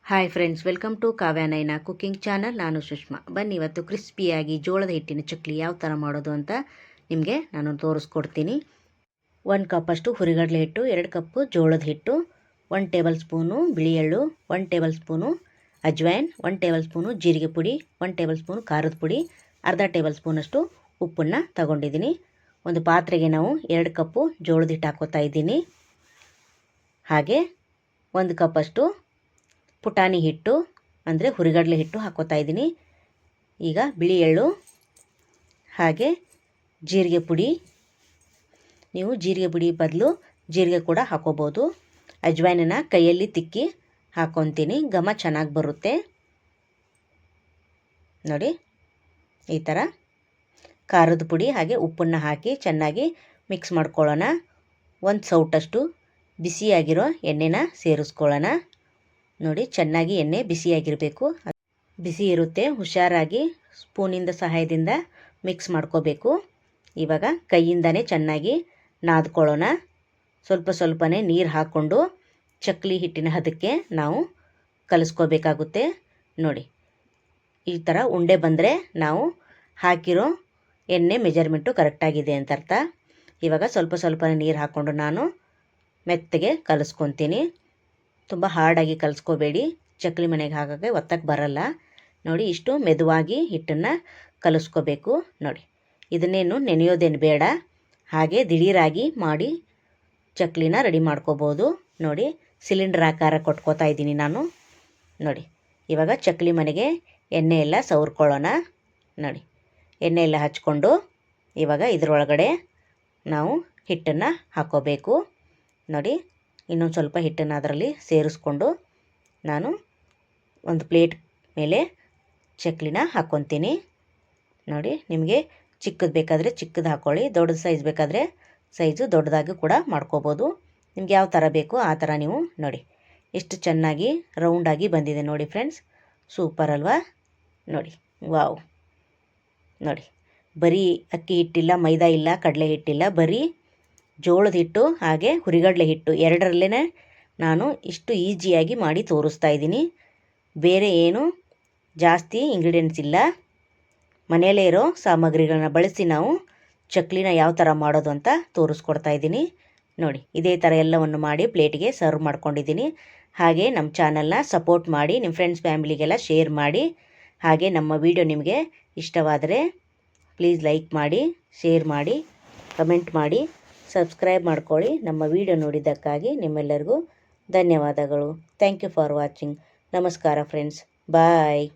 Hi friends, welcome to ಕಾವ್ಯಾನೈನ cooking channel. ನಾನು ಸುಷ್ಮಾ. ಬನ್ನಿ ಇವತ್ತು ಕ್ರಿಸ್ಪಿಯಾಗಿ ಜೋಳದ ಹಿಟ್ಟಿನ ಚಕ್ಲಿ ಯಾವ ಥರ ಮಾಡೋದು ಅಂತ ನಿಮಗೆ ನಾನು ತೋರಿಸ್ಕೊಡ್ತೀನಿ. 1 ಕಪ್ಪಷ್ಟು ಹುರಿಗಡಲೆ ಹಿಟ್ಟು, 2 ಕಪ್ಪು ಜೋಳದ ಹಿಟ್ಟು, 1 ಟೇಬಲ್ ಸ್ಪೂನು ಬಿಳಿ ಎಳ್ಳು, 1 table spoon ajwain, 1 table spoon ಜೀರಿಗೆ ಪುಡಿ, 1 ಟೇಬಲ್ ಸ್ಪೂನು ಖಾರದ ಪುಡಿ, ಅರ್ಧ ಟೇಬಲ್ ಸ್ಪೂನಷ್ಟು ಉಪ್ಪನ್ನು ತಗೊಂಡಿದ್ದೀನಿ. ಒಂದು ಪಾತ್ರೆಗೆ ನಾವು 2 ಕಪ್ಪು ಜೋಳದ ಹಿಟ್ಟು ಹಾಕೋತಾ ಇದ್ದೀನಿ. ಹಾಗೆ 1 ಕಪ್ಪಷ್ಟು ಪುಟಾಣಿ ಹಿಟ್ಟು ಅಂದರೆ ಹುರಿಗಡಲೆ ಹಿಟ್ಟು ಹಾಕೋತಾ ಇದ್ದೀನಿ. ಈಗ ಬಿಳಿ ಎಳ್ಳು ಹಾಗೆ ಜೀರಿಗೆ ಪುಡಿ, ನೀವು ಜೀರಿಗೆ ಪುಡಿ ಬದಲು ಜೀರಿಗೆ ಕೂಡ ಹಾಕೋಬೋದು. ಅಜ್ವೈನನ್ನು ಕೈಯಲ್ಲಿ ತಿಕ್ಕಿ ಹಾಕ್ಕೊತೀನಿ, ಘಮ ಚೆನ್ನಾಗಿ ಬರುತ್ತೆ ನೋಡಿ. ಈ ಥರ ಖಾರದ ಪುಡಿ ಹಾಗೆ ಉಪ್ಪನ್ನು ಹಾಕಿ ಚೆನ್ನಾಗಿ ಮಿಕ್ಸ್ ಮಾಡ್ಕೊಳ್ಳೋಣ. 1 ಸೌಟಷ್ಟು ಬಿಸಿಯಾಗಿರೋ ಎಣ್ಣೆನ ಸೇರಿಸ್ಕೊಳ್ಳೋಣ. ನೋಡಿ, ಚೆನ್ನಾಗಿ ಎಣ್ಣೆ ಬಿಸಿಯಾಗಿರಬೇಕು. ಬಿಸಿ ಇರುತ್ತೆ, ಹುಷಾರಾಗಿ ಸ್ಪೂನಿಂದ ಸಹಾಯದಿಂದ ಮಿಕ್ಸ್ ಮಾಡ್ಕೋಬೇಕು. ಇವಾಗ ಕೈಯಿಂದನೇ ಚೆನ್ನಾಗಿ ನಾದ್ಕೊಳ್ಳೋಣ. ಸ್ವಲ್ಪ ಸ್ವಲ್ಪನೇ ನೀರು ಹಾಕ್ಕೊಂಡು ಚಕ್ಲಿ ಹಿಟ್ಟಿನ ಹದಕ್ಕೆ ನಾವು ಕಲಿಸ್ಕೋಬೇಕಾಗುತ್ತೆ. ನೋಡಿ, ಈ ಥರ ಉಂಡೆ ಬಂದರೆ ನಾವು ಹಾಕಿರೋ ಎಣ್ಣೆ ಮೆಜರ್ಮೆಂಟು ಕರೆಕ್ಟಾಗಿದೆ ಅಂತ ಅರ್ಥ. ಇವಾಗ ಸ್ವಲ್ಪ ಸ್ವಲ್ಪನೇ ನೀರು ಹಾಕ್ಕೊಂಡು ನಾನು ಮೆತ್ತಗೆ ಕಲಿಸ್ಕೊತೀನಿ. ತುಂಬ ಹಾರ್ಡಾಗಿ ಕಲಿಸ್ಕೋಬೇಡಿ, ಚಕ್ಲಿ ಮನೆಗೆ ಹಾಗಾಗಿ ಒತ್ತಕ್ಕೆ ಬರಲ್ಲ. ನೋಡಿ, ಇಷ್ಟು ಮೆದುವಾಗಿ ಹಿಟ್ಟನ್ನು ಕಲಿಸ್ಕೋಬೇಕು. ನೋಡಿ, ಇದನ್ನೇನು ನೆನೆಯೋದೇನು ಬೇಡ, ಹಾಗೆ ದಿಢೀರಾಗಿ ಮಾಡಿ ಚಕ್ಲಿನ ರೆಡಿ ಮಾಡ್ಕೋಬೋದು. ನೋಡಿ, ಸಿಲಿಂಡರ್ ಆಕಾರ ಕೊಟ್ಕೋತಾ ಇದ್ದೀನಿ ನಾನು. ನೋಡಿ, ಇವಾಗ ಚಕ್ಲಿ ಮನೆಗೆ ಎಣ್ಣೆ ಎಲ್ಲ ಸವರ್ಕೊಳ್ಳೋಣ. ನೋಡಿ, ಎಣ್ಣೆ ಎಲ್ಲ ಹಚ್ಕೊಂಡು ಇವಾಗ ಇದರೊಳಗಡೆ ನಾವು ಹಿಟ್ಟನ್ನು ಹಾಕ್ಕೋಬೇಕು. ನೋಡಿ, ಇನ್ನೊಂದು ಸ್ವಲ್ಪ ಹಿಟ್ಟನ್ನು ಅದರಲ್ಲಿ ಸೇರಿಸ್ಕೊಂಡು ನಾನು ಒಂದು ಪ್ಲೇಟ್ ಮೇಲೆ ಚಕ್ಲಿನ ಹಾಕ್ಕೊತೀನಿ. ನೋಡಿ, ನಿಮಗೆ ಚಿಕ್ಕದು ಬೇಕಾದರೆ ಚಿಕ್ಕದು ಹಾಕ್ಕೊಳ್ಳಿ, ದೊಡ್ಡದು ಸೈಜ್ ಬೇಕಾದರೆ ಸೈಜು ದೊಡ್ಡದಾಗಿ ಕೂಡ ಮಾಡ್ಕೋಬೋದು. ನಿಮ್ಗೆ ಯಾವ ಥರ ಬೇಕೋ ಆ ಥರ ನೀವು ನೋಡಿ. ಎಷ್ಟು ಚೆನ್ನಾಗಿ ರೌಂಡಾಗಿ ಬಂದಿದೆ ನೋಡಿ ಫ್ರೆಂಡ್ಸ್, ಸೂಪರ್ ಅಲ್ವಾ? ನೋಡಿ, ವಾವ್! ನೋಡಿ, ಬರೀ ಅಕ್ಕಿ ಹಿಟ್ಟಿಲ್ಲ, ಮೈದಾ ಇಲ್ಲ, ಕಡಲೆ ಹಿಟ್ಟಿಲ್ಲ, ಬರೀ ಜೋಳದ ಹಿಟ್ಟು ಹಾಗೆ ಹುರಿಗಡಲೆ ಹಿಟ್ಟು ಎರಡರಲ್ಲೇ ನಾನು ಇಷ್ಟು ಈಸಿಯಾಗಿ ಮಾಡಿ ತೋರಿಸ್ತಾ ಇದ್ದೀನಿ. ಬೇರೆ ಏನು ಜಾಸ್ತಿ ಇಂಗ್ರೀಡಿಯೆಂಟ್ಸ್ ಇಲ್ಲ, ಮನೆಯಲ್ಲೇ ಇರೋ ಸಾಮಗ್ರಿಗಳನ್ನ ಬಳಸಿ ನಾವು ಚಕ್ಲಿನ ಯಾವ ಥರ ಮಾಡೋದು ಅಂತ ತೋರಿಸ್ಕೊಡ್ತಾ ಇದ್ದೀನಿ. ನೋಡಿ, ಇದೇ ಥರ ಎಲ್ಲವನ್ನು ಮಾಡಿ ಪ್ಲೇಟಿಗೆ ಸರ್ವ್ ಮಾಡ್ಕೊಂಡಿದ್ದೀನಿ. ಹಾಗೆ ನಮ್ಮ ಚಾನಲ್ನ ಸಪೋರ್ಟ್ ಮಾಡಿ, ನಿಮ್ಮ ಫ್ರೆಂಡ್ಸ್ ಫ್ಯಾಮಿಲಿಗೆಲ್ಲ ಶೇರ್ ಮಾಡಿ. ಹಾಗೆ ನಮ್ಮ ವಿಡಿಯೋ ನಿಮಗೆ ಇಷ್ಟವಾದರೆ ಪ್ಲೀಸ್ ಲೈಕ್ ಮಾಡಿ, ಶೇರ್ ಮಾಡಿ, ಕಮೆಂಟ್ ಮಾಡಿ, ಸಬ್ಸ್ಕ್ರೈಬ್ ಮಾಡ್ಕೊಳ್ಳಿ. ನಮ್ಮ ವಿಡಿಯೋ ನೋಡಿದ್ದಕ್ಕಾಗಿ ನಿಮ್ಮೆಲ್ಲರಿಗೂ ಧನ್ಯವಾದಗಳು. Thank you for watching. ನಮಸ್ಕಾರ ಫ್ರೆಂಡ್ಸ್, ಬಾಯ್.